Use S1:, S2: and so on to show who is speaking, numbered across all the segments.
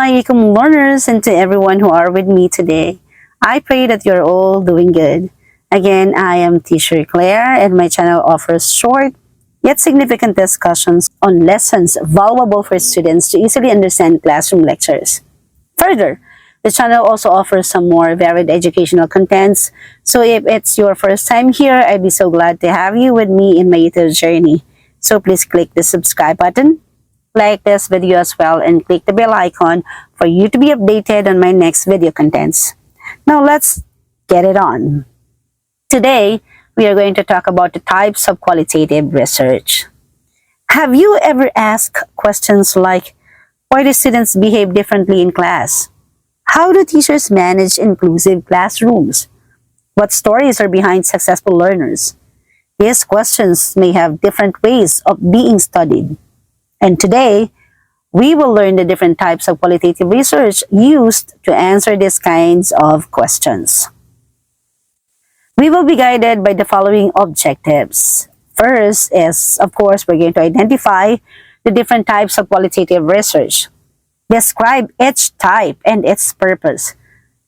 S1: my Ecomm Learners and to everyone who are with me today. I pray that you're all doing good. Again, I am Teacher Claire and my channel offers short yet significant discussions on lessons valuable for students to easily understand classroom lectures. Further, the channel also offers some more varied educational contents, so if it's your first time here, I'd be so glad to have you with me in my YouTube journey. So please click the subscribe button, like this video as well, and click the bell icon for you to be updated on my next video contents. Now let's get it on. Today, we are going to talk about the types of qualitative research. Have you ever asked questions like, why do students behave differently in class? How do teachers manage inclusive classrooms? What stories are behind successful learners? These questions may have different ways of being studied. And today, we will learn the different types of qualitative research used to answer these kinds of questions. We will be guided by the following objectives. First is, of course, we're going to identify the different types of qualitative research. Describe each type and its purpose.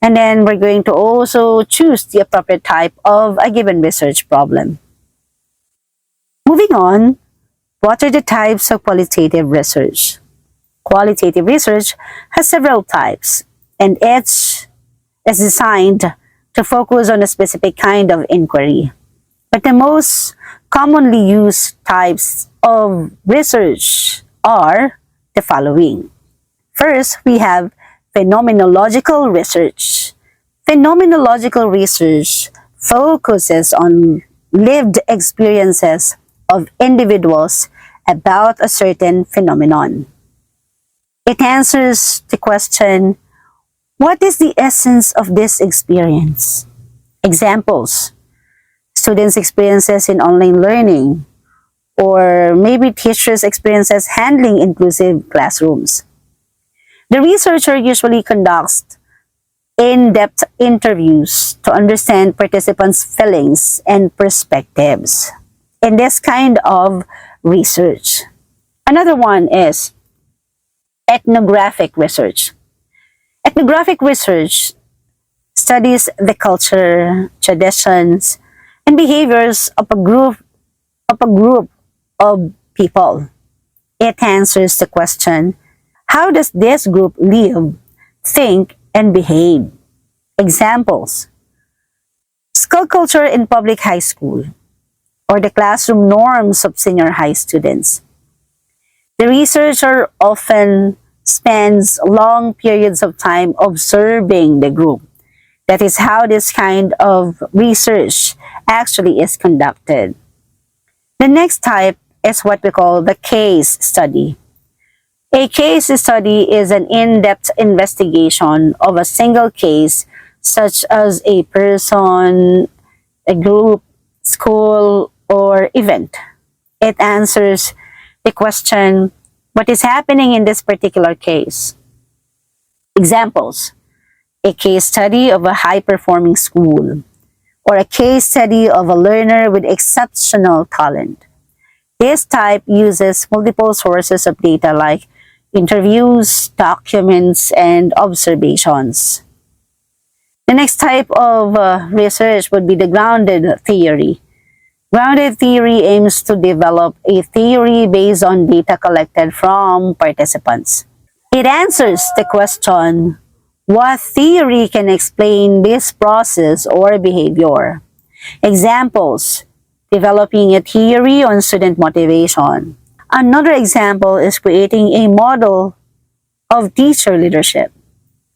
S1: And then we're going to also choose the appropriate type of a given research problem. Moving on, what are the types of qualitative research? Qualitative research has several types, and each is designed to focus on a specific kind of inquiry. But the most commonly used types of research are the following. First, we have phenomenological research. Phenomenological research focuses on lived experiences of individuals about a certain phenomenon. It answers the question, what is the essence of this experience? Examples, students' experiences in online learning, or maybe teachers' experiences handling inclusive classrooms. The researcher usually conducts in-depth interviews to understand participants' feelings and perspectives in this kind of research. Another one is ethnographic research. Ethnographic research studies the culture, traditions, and behaviors of a group of people. It answers the question, how does this group live, think, and behave? Examples, school culture in public high school, or the classroom norms of senior high students. The researcher often spends long periods of time observing the group. That is how this kind of research actually is conducted. The next type is what we call the case study. A case study is an in-depth investigation of a single case, such as a person, a group, school, or event. It answers the question, what is happening in this particular case? Examples, a case study of a high-performing school, or a case study of a learner with exceptional talent. This type uses multiple sources of data like interviews, documents, and observations. The next type of research would be the grounded theory. Grounded theory aims to develop a theory based on data collected from participants. It answers the question, what theory can explain this process or behavior? Examples, developing a theory on student motivation. Another example is creating a model of teacher leadership.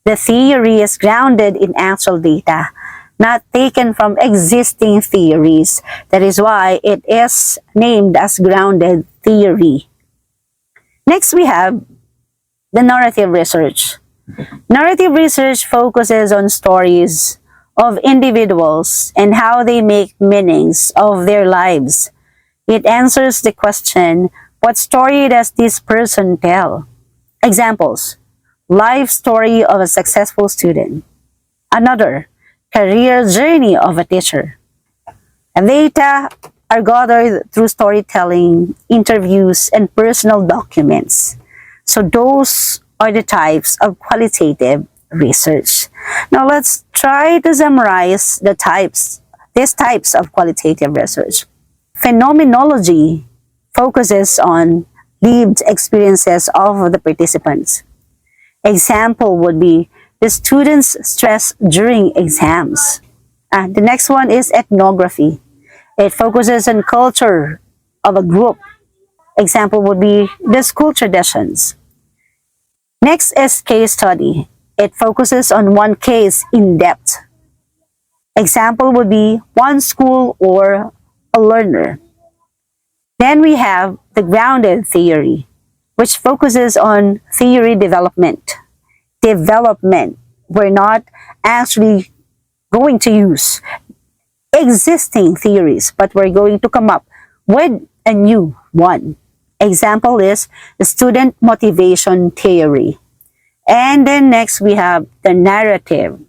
S1: The theory is grounded in actual data, not taken from existing theories. That is why it is named as grounded theory. Next, we have the narrative research. Narrative research focuses on stories of individuals and how they make meanings of their lives. It answers the question, what story does this person tell? Examples, life story of a successful student. Another, career journey of a teacher. And data are gathered through storytelling, interviews, and personal documents. So those are the types of qualitative research. Now let's try to summarize these types of qualitative research. Phenomenology focuses on lived experiences of the participants. Example would be the students' stress during exams. The next one is ethnography. It focuses on culture of a group. Example would be the school traditions. Next is case study. It focuses on one case in depth. Example would be one school or a learner. Then we have the grounded theory, which focuses on theory development. We're not actually going to use existing theories, but we're going to come up with a new one. Example is the student motivation theory. And then next we have the narrative,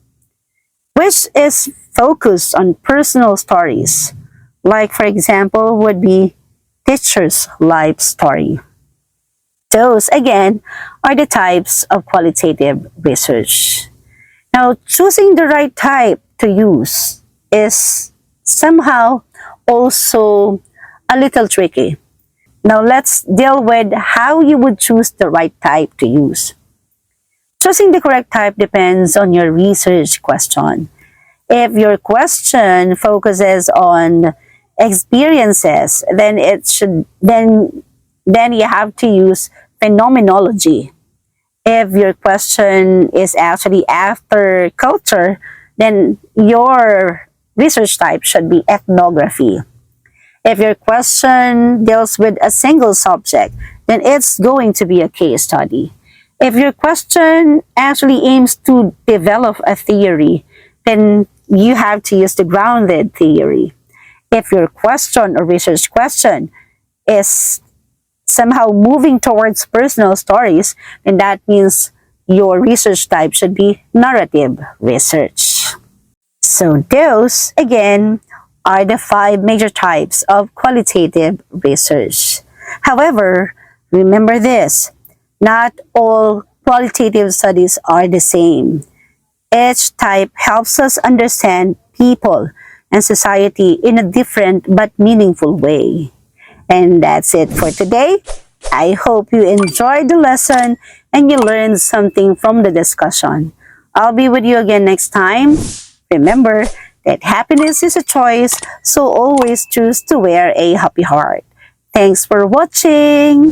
S1: which is focused on personal stories. Like for example would be teacher's life story. Those again are the types of qualitative research. Now choosing the right type to use is somehow also a little tricky. Now let's deal with how you would choose the right type to use. Choosing the correct type depends on your research question. If your question focuses on experiences, then you have to use phenomenology. If your question is actually after culture, then your research type should be ethnography. If your question deals with a single subject, then it's going to be a case study. If your question actually aims to develop a theory, then you have to use the grounded theory. If your question or research question is somehow moving towards personal stories, then that means your research type should be narrative research. So those, again, are the 5 major types of qualitative research. However, remember this, not all qualitative studies are the same. Each type helps us understand people and society in a different but meaningful way. And that's it for today. I hope you enjoyed the lesson and you learned something from the discussion. I'll be with you again next time. Remember that happiness is a choice, so always choose to wear a happy heart. Thanks for watching.